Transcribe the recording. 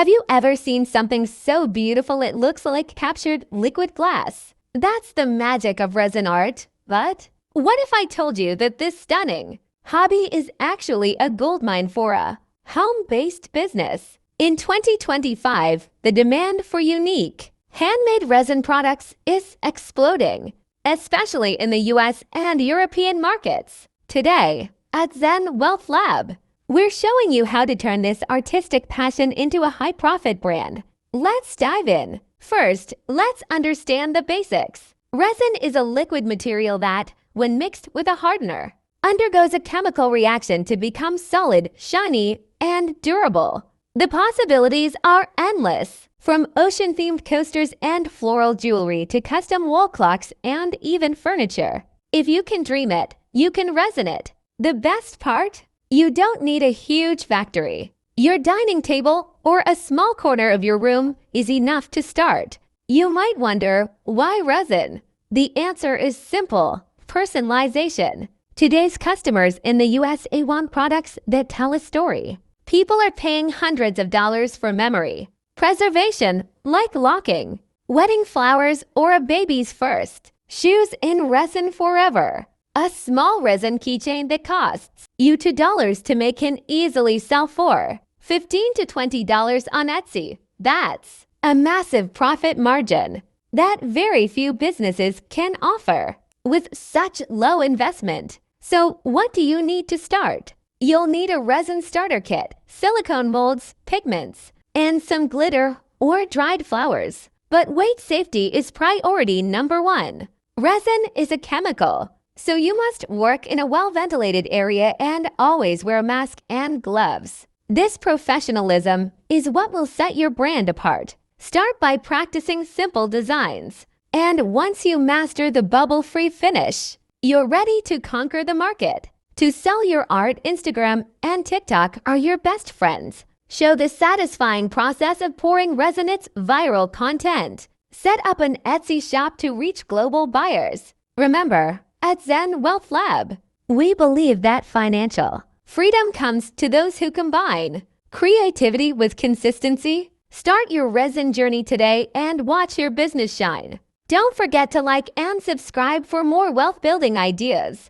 Have you ever seen something so beautiful it looks like captured liquid glass? That's the magic of resin art. But what if I told you that this stunning hobby is actually a goldmine for a home-based business? In 2025, the demand for unique, handmade resin products is exploding, especially in the US and European markets. Today, at Zen Wealth Lab, we're showing you how to turn this artistic passion into a high-profit brand. Let's dive in. First, let's understand the basics. Resin is a liquid material that, when mixed with a hardener, undergoes a chemical reaction to become solid, shiny, and durable. The possibilities are endless, from ocean-themed coasters and floral jewelry to custom wall clocks and even furniture. If you can dream it, you can resin it. The best part? You don't need a huge factory. Your dining table or a small corner of your room is enough to start. You might wonder, why resin? The answer is simple: personalization. Today's customers in the USA want products that tell a story. People are paying hundreds of dollars for memory, preservation, like locking, wedding flowers, or a baby's first shoes in resin forever. A small resin keychain that costs you $2 to make can easily sell for $15 to $20 on Etsy. That's a massive profit margin that very few businesses can offer with such low investment. So what do you need to start? You'll need a resin starter kit, silicone molds, pigments, and some glitter or dried flowers. But weight safety is priority number one. Resin is a chemical, so you must work in a well-ventilated area and always wear a mask and gloves. This professionalism is what will set your brand apart. Start by practicing simple designs. And once you master the bubble-free finish, you're ready to conquer the market. To sell your art, Instagram and TikTok are your best friends. Show the satisfying process of pouring Resin's viral content. Set up an Etsy shop to reach global buyers. Remember, at Zen Wealth Lab, we believe that financial freedom comes to those who combine creativity with consistency. Start your resin journey today and watch your business shine. Don't forget to like and subscribe for more wealth building ideas.